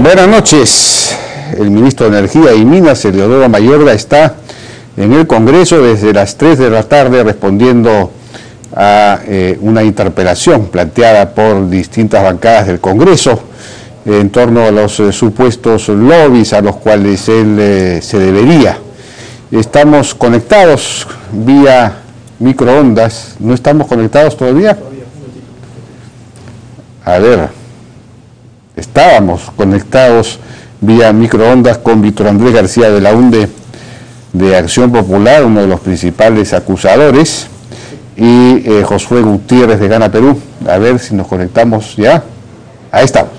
Buenas noches. El ministro de Energía y Minas, Eleodoro Mayorga, está en el Congreso desde las 3 de la tarde respondiendo a una interpelación planteada por distintas bancadas del Congreso en torno a los supuestos lobbies a los cuales él se debería. Estamos conectados vía microondas. ¿No estamos conectados todavía? A ver, estábamos conectados vía microondas con Víctor Andrés García de la UNDE de Acción Popular, uno de los principales acusadores, y Josué Gutiérrez de Gana Perú. A ver si nos conectamos ya. Ahí estamos.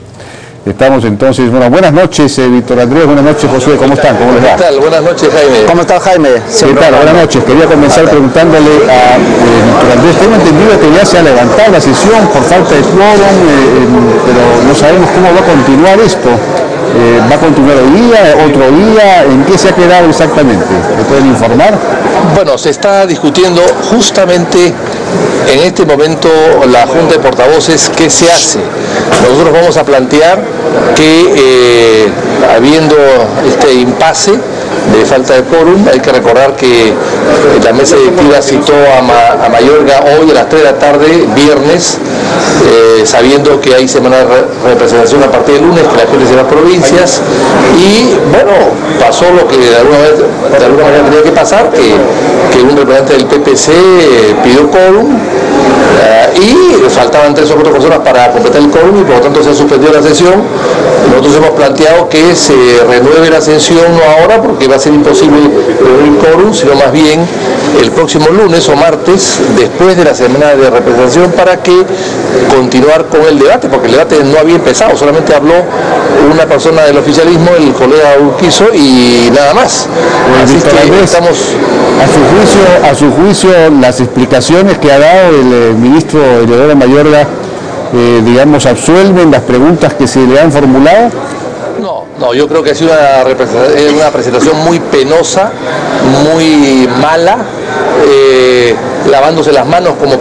Estamos entonces, bueno, buenas noches Víctor Andrés, buenas noches Josué, ¿cómo están? ¿Cómo les va? ¿Qué tal? Buenas noches Jaime. ¿Cómo está Jaime? ¿Qué tal? Buenas noches. Quería comenzar preguntándole a Víctor Andrés, tengo entendido que ya se ha levantado la sesión por falta de quórum, pero no sabemos cómo va a continuar esto. ¿Va a continuar hoy día, otro día? ¿En qué se ha quedado exactamente? ¿Me pueden informar? Bueno, se está discutiendo justamente en este momento la Junta de Portavoces qué se hace. Nosotros vamos a plantear que habiendo este impasse de falta de quórum, hay que recordar que la mesa directiva citó a Mayorga hoy a las 3 de la tarde, viernes, sabiendo que hay semana de representación a partir del lunes, que la gente de las provincias, y bueno, pasó lo que de alguna manera tenía que pasar, que un representante del PPC pidió quórum, y faltaban 3 o 4 personas para completar el quórum y por lo tanto se ha suspendido la sesión. Nosotros hemos planteado que se renueve la sesión no ahora porque va a ser imposible reunir quórum, sino más bien el próximo lunes o martes después de la semana de representación para que continuar con el debate, porque el debate no había empezado, solamente habló una persona del oficialismo, el colega Urquizo, y nada más. Así que estamos... A su juicio, las explicaciones que ha dado el ministro Eleodoro Mayorga, digamos, absuelven las preguntas que se le han formulado. No, yo creo que ha sido una presentación muy penosa, muy mala, lavándose las manos como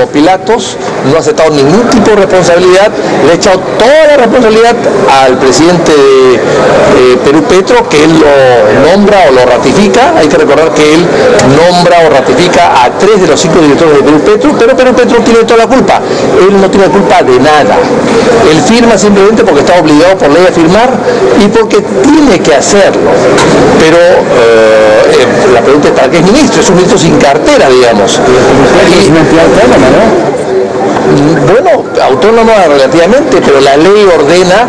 Pilatos, no ha aceptado ningún tipo de responsabilidad, le ha echado toda la responsabilidad al presidente de Perú Petro, que él lo nombra o lo ratifica. Hay que recordar que él nombra o ratifica a 3 de los 5 directores de Perú Petro, pero Perú Petro tiene toda la culpa. Él no tiene culpa de nada. Él firma simplemente porque está obligado por ley a firmar y porque tiene que hacerlo. Pero la pregunta es ¿para qué es ministro? Es un ministro sin cartera, digamos. Es una entidad autónoma, ¿no? Bueno, autónoma relativamente, pero la ley ordena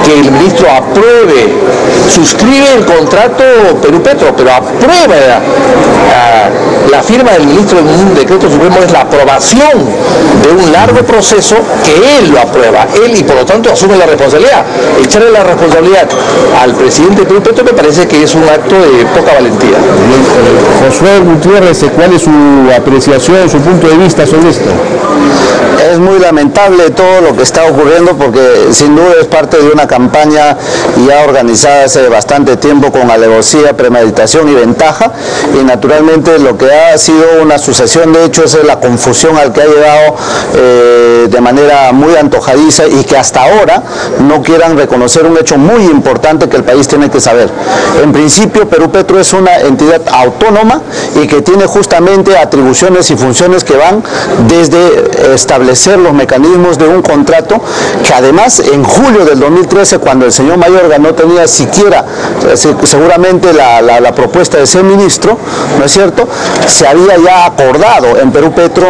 que el ministro apruebe, suscribe el contrato Perú Petro, pero aprueba la firma del ministro en un decreto supremo, es la aprobación de un largo proceso que él lo aprueba, él, y por lo tanto asume la responsabilidad. Echarle la responsabilidad al presidente de Perú Petro me parece que es un acto de poca valentía. Josué Gutiérrez, ¿cuál es su apreciación, su punto de vista sobre esto? Es muy lamentable todo lo que está ocurriendo porque sin duda es parte de una campaña ya organizada hace bastante tiempo con alevosía, premeditación y ventaja, y naturalmente lo que ha sido una sucesión de hechos es la confusión al que ha llevado de manera muy antojadiza y que hasta ahora no quieran reconocer un hecho muy importante que el país tiene que saber. En principio Perú Petro es una entidad autónoma y que tiene justamente atribuciones y funciones que van desde establecer los mecanismos de un contrato que además en julio del 2013, cuando el señor Mayorga no tenía siquiera seguramente la propuesta de ser ministro, ¿no es cierto?, se había ya acordado en Perú Petro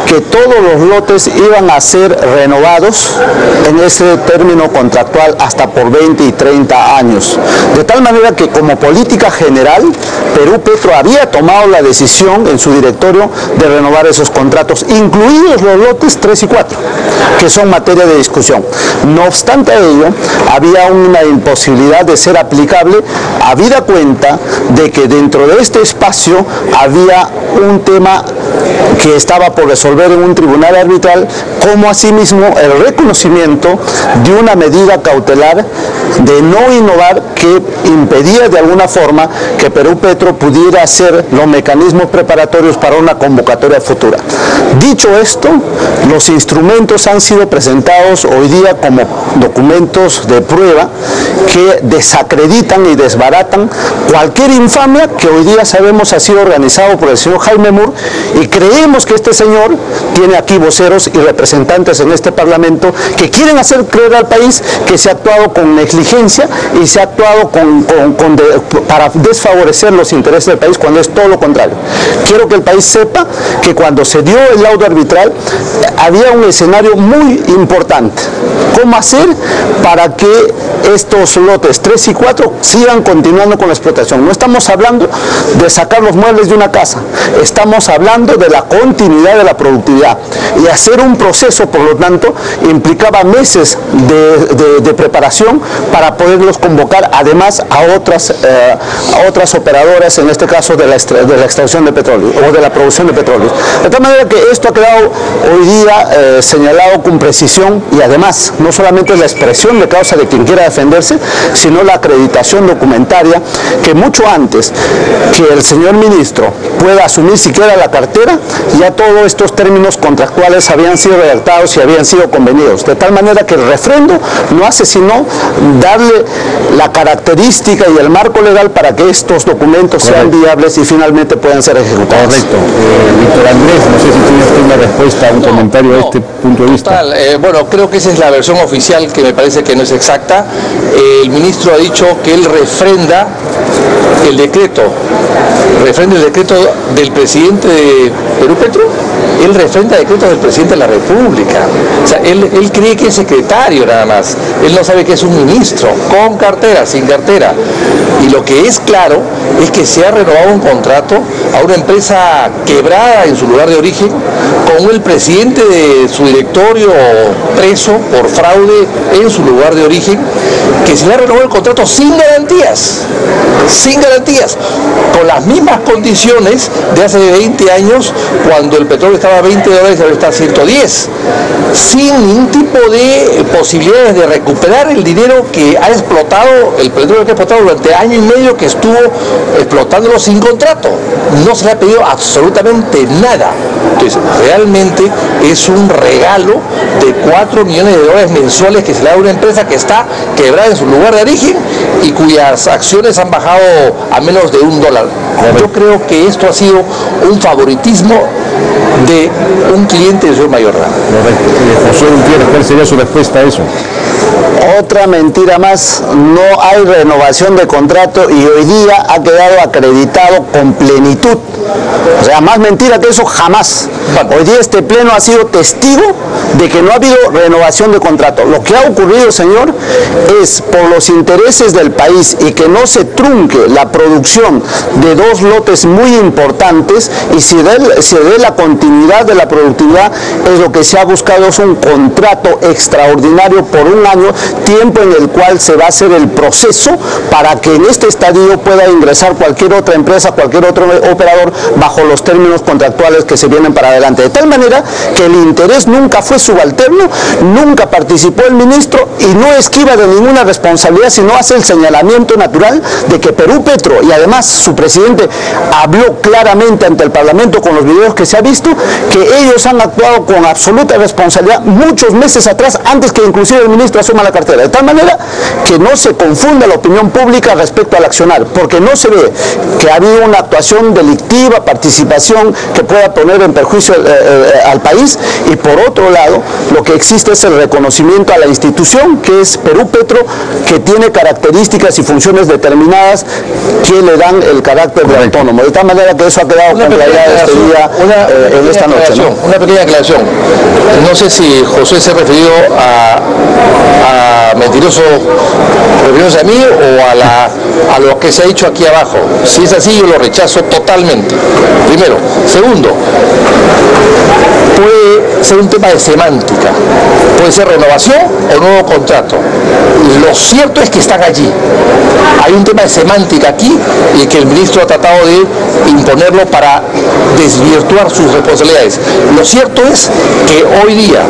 que todos los lotes iban a ser renovados en ese término contractual hasta por 20 y 30 años. De tal manera que como política general, Perú Petro había tomado la decisión en su directorio de renovar esos contratos, incluidos los lotes 3 y 4, que son materia de discusión. No obstante ello, había una imposibilidad de ser aplicable, habida cuenta de que dentro de este espacio había un tema que estaba por resolver en un tribunal arbitral, como asimismo el reconocimiento de una medida cautelar de no innovar que impedía de alguna forma que Perú Petro pudiera hacer los mecanismos preparatorios para una convocatoria futura. Dicho esto, los los instrumentos han sido presentados hoy día como documentos de prueba que desacreditan y desbaratan cualquier infamia que hoy día sabemos ha sido organizado por el señor Jaime Mur, y creemos que este señor tiene aquí voceros y representantes en este Parlamento que quieren hacer creer al país que se ha actuado con negligencia y se ha actuado para desfavorecer los intereses del país, cuando es todo lo contrario. Quiero que el país sepa que cuando se dio el laudo arbitral había un escenario muy importante: cómo hacer para que estos lotes 3 y 4 sigan continuando con la explotación. No estamos hablando de sacar los muebles de una casa, estamos hablando de la continuidad de la productividad, y hacer un proceso, por lo tanto, implicaba meses de preparación para poderlos convocar, además a otras operadoras, en este caso de la extracción de petróleo o de la producción de petróleo. De tal manera que esto ha quedado hoy día señalado con precisión, y además no solamente es la expresión de causa de quien quiera defenderse, sino la acreditación documentaria, que mucho antes que el señor ministro pueda asumir siquiera la cartera, ya todos estos términos contractuales habían sido redactados y habían sido convenidos, de tal manera que el refrendo no hace sino darle la característica y el marco legal para que estos documentos sean viables y finalmente puedan ser ejecutados. Correcto. Víctor Andrés, no sé si tienes una respuesta, un comentario a este punto de vista. Bueno, creo que esa es la versión oficial, que me parece que no es exacta. El ministro ha dicho que él refrenda el decreto del presidente de Perú Petro. Él refrenda decretos del presidente de la República. O sea, él cree que es secretario nada más. Él no sabe que es un ministro, con cartera, sin cartera. Y lo que es claro es que se ha renovado un contrato a una empresa quebrada en su lugar de origen, con el presidente de su directorio preso por fraude en su lugar de origen, que se le ha renovado el contrato sin garantías, con las mismas condiciones de hace 20 años, cuando el petróleo estaba a $20 y ahora está a 110, sin ningún tipo de posibilidades de recuperar el dinero que ha explotado, el petróleo que ha explotado durante año y medio que estuvo explotándolo sin contrato. No se le ha pedido absolutamente nada. Entonces, realmente es un regalo de $4 millones mensuales que se le da a una empresa que está quebrada en su lugar de origen y cuyas acciones han bajado a menos de $1. Yo creo que esto ha sido un favoritismo de un cliente de señor Mayorga. José Gutiérrez, ¿cuál sería su respuesta a eso? Otra mentira más: no hay renovación de contrato y hoy día ha quedado acreditado con plenitud. O sea, más mentira que eso jamás. Hoy día este pleno ha sido testigo de que no ha habido renovación de contrato. Lo que ha ocurrido, señor, es por los intereses del país y que no se trunque la producción de dos lotes muy importantes y se dé la continuidad de la productividad, es lo que se ha buscado, es un contrato extraordinario por un año, tiempo en el cual se va a hacer el proceso para que en este estadio pueda ingresar cualquier otra empresa, cualquier otro operador bajo los términos contractuales que se vienen para adelante. De tal manera que el interés nunca fue subalterno, nunca participó el ministro y no esquiva de ninguna responsabilidad, sino hace el señalamiento natural de que Perú Petro, y además su presidente habló claramente ante el Parlamento con los videos que se ha visto, que ellos han actuado con absoluta responsabilidad muchos meses atrás, antes que inclusive el ministro asuma la cartera. De tal manera que no se confunda la opinión pública respecto al accionar, porque no se ve que ha habido una actuación delictiva, participación que pueda poner en perjuicio al país, y por otro lado lo que existe es el reconocimiento a la institución que es Perú Petro, que tiene características y funciones determinadas que le dan el carácter de autónomo. De tal manera que eso ha quedado con claridad este día, en esta noche, ¿no? Una pequeña aclaración. No sé si José se refirió a mentiroso, refiriéndose a mí o a lo que se ha dicho aquí abajo. Si es así, yo lo rechazo totalmente. Primero. Segundo, puede ser un tema de semántica, puede ser renovación o nuevo contrato. Lo cierto es que están allí. Hay un tema de semántica aquí y que el ministro ha tratado de imponerlo para desvirtuar sus responsabilidades. Lo cierto es que hoy día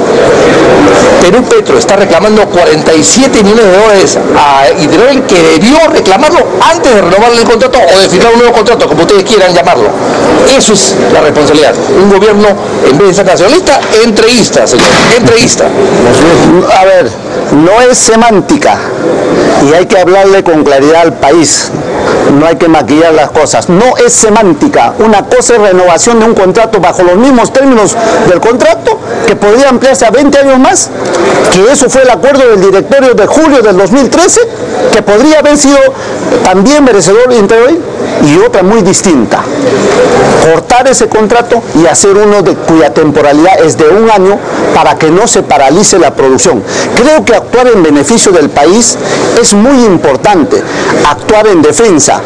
Perú Petro está reclamando $45 7 millones de dólares a Hidroil, que debió reclamarlo antes de renovarle el contrato o de firmar un nuevo contrato, como ustedes quieran llamarlo. Eso es la responsabilidad. Un gobierno, en vez de ser nacionalista, entreguista, señor, entreguista. A ver, no es semántica y hay que hablarle con claridad al país. No hay que maquillar las cosas. No es semántica. Una cosa es renovación de un contrato bajo los mismos términos del contrato, que podría ampliarse a 20 años más, que eso fue el acuerdo del directorio de julio del 2013, que podría haber sido también merecedor de Hidroil, y otra muy distinta. Cortar ese contrato y hacer uno cuya temporalidad es de 1 año para que no se paralice la producción. Creo que actuar en beneficio del país es muy importante. Actuar en defensa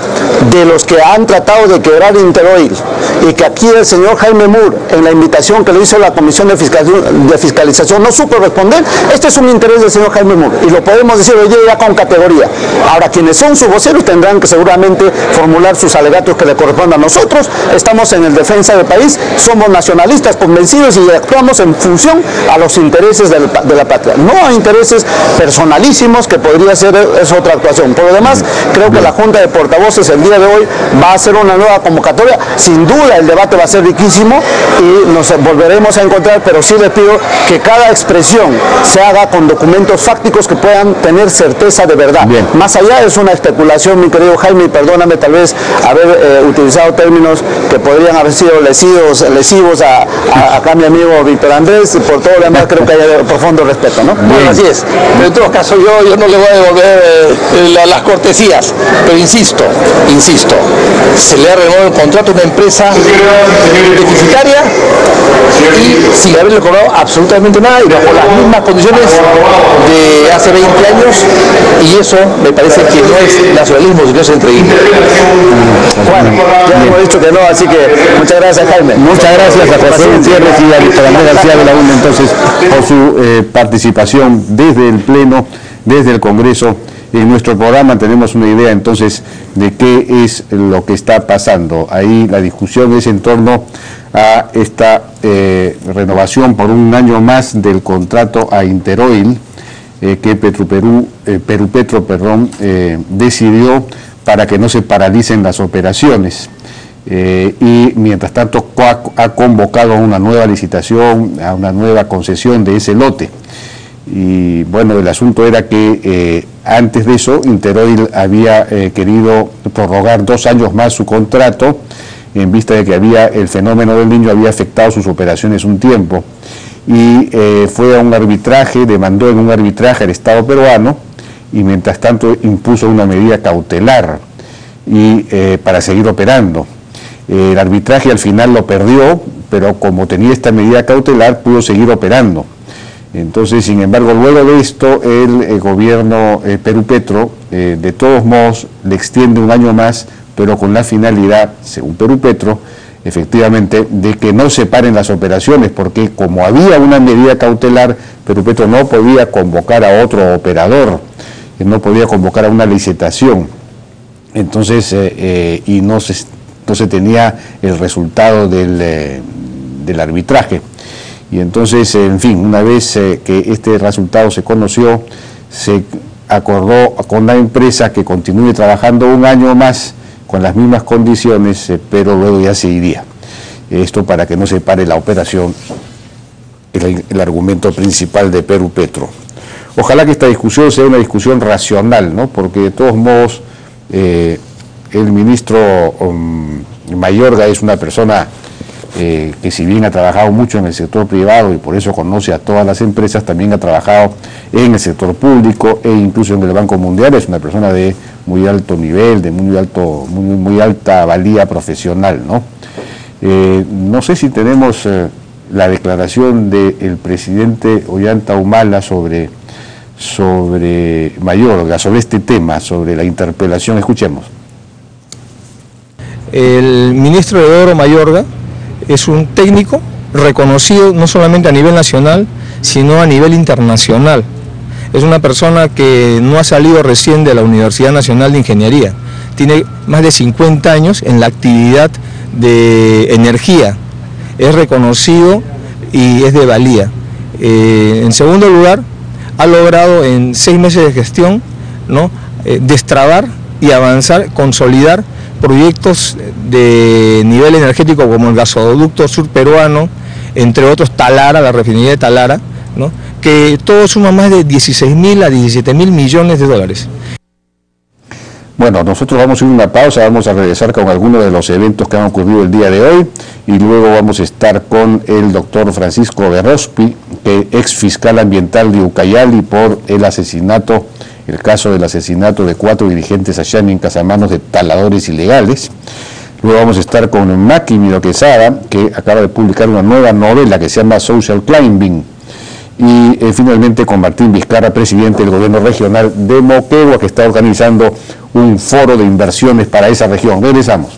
de los que han tratado de quebrar Hidroil, y que aquí el señor Jaime Mur, en la invitación que le hizo la Comisión de Fiscalización, no supo responder. Este es un interés del señor Jaime Mur y lo podemos decir hoy día ya con categoría. Ahora, quienes son sus voceros tendrán que seguramente formular sus alegatos que le correspondan. A nosotros estamos en el defensa del país, somos nacionalistas convencidos y actuamos en función a los intereses de la patria, no a intereses personalísimos, que podría ser es otra actuación. Por lo demás, creo que la Junta de Portavoces el día de hoy va a hacer una nueva convocatoria. Sin duda el debate va a ser riquísimo y nos volveremos a encontrar, pero sí les pido que cada expresión se haga con documentos fácticos que puedan tener certeza de verdad. Bien. Más allá es una especulación, mi querido Jaime, perdóname tal vez haber utilizado términos que podrían haber sido lesivos a acá mi amigo Víctor Andrés, y por todo lo demás creo que hay profundo respeto, ¿no? Bueno, así es. Pero en todo caso yo no le voy a devolver las cortesías, pero insisto, se le ha renovado el contrato a una empresa deficitaria y sin haberle cobrado absolutamente nada y bajo las mismas condiciones de hace 20 años, y eso me parece que no es nacionalismo, sino es entreguismo. Bueno, ya hemos dicho que no, así que muchas gracias, Jaime. Muchas gracias a José Gutiérrez y a Víctor Andrés García de la UNE, entonces, por su participación desde el Pleno, desde el Congreso. En nuestro programa tenemos una idea entonces de qué es lo que está pasando. Ahí la discusión es en torno a esta renovación por 1 año más del contrato a Hidroil que Perupetro decidió para que no se paralicen las operaciones. Y mientras tanto ha convocado a una nueva licitación, a una nueva concesión de ese lote. Y bueno, el asunto era que antes de eso Hidroil había querido prorrogar 2 años más su contrato en vista de que el fenómeno del Niño había afectado sus operaciones un tiempo, y fue a un arbitraje, demandó en un arbitraje al Estado peruano, y mientras tanto impuso una medida cautelar para seguir operando. El arbitraje al final lo perdió, pero como tenía esta medida cautelar pudo seguir operando. Entonces, sin embargo, luego de esto, el gobierno Perupetro, de todos modos, le extiende 1 año más, pero con la finalidad, según Perupetro, efectivamente, de que no se paren las operaciones, porque como había una medida cautelar, Perupetro no podía convocar a otro operador, no podía convocar a una licitación. Entonces, y no se tenía el resultado del arbitraje. Y entonces, en fin, una vez que este resultado se conoció, se acordó con la empresa que continúe trabajando 1 año más con las mismas condiciones, pero luego ya se iría. Esto para que no se pare la operación, el argumento principal de Perupetro. Ojalá que esta discusión sea una discusión racional, ¿no? Porque de todos modos el ministro Mayorga es una persona que si bien ha trabajado mucho en el sector privado y por eso conoce a todas las empresas, también ha trabajado en el sector público e incluso en el Banco Mundial. Es una persona de muy alto nivel, de muy alta valía profesional, ¿no? No sé si tenemos la declaración del presidente Ollanta Humala sobre Mayorga, sobre este tema, sobre la interpelación. Escuchemos. El ministro Eduardo Mayorga es un técnico reconocido no solamente a nivel nacional, sino a nivel internacional. Es una persona que no ha salido recién de la Universidad Nacional de Ingeniería. Tiene más de 50 años en la actividad de energía. Es reconocido y es de valía. En segundo lugar, ha logrado en 6 meses de gestión, ¿no?, destrabar y avanzar, consolidar proyectos de nivel energético como el gasoducto sur peruano, entre otros Talara, la refinería de Talara, ¿no?, que todo suma más de 16.000 a 17.000 millones de dólares. Bueno, nosotros vamos a ir a una pausa, vamos a regresar con algunos de los eventos que han ocurrido el día de hoy y luego vamos a estar con el doctor Francisco Berrospi, ex fiscal ambiental de Ucayali, por el caso del asesinato de 4 dirigentes allá en Casamanos de taladores ilegales. Luego vamos a estar con Máquimiro Quesada, que acaba de publicar una nueva novela que se llama Social Climbing. Y finalmente con Martín Vizcarra, presidente del gobierno regional de Moquegua, que está organizando un foro de inversiones para esa región. Regresamos.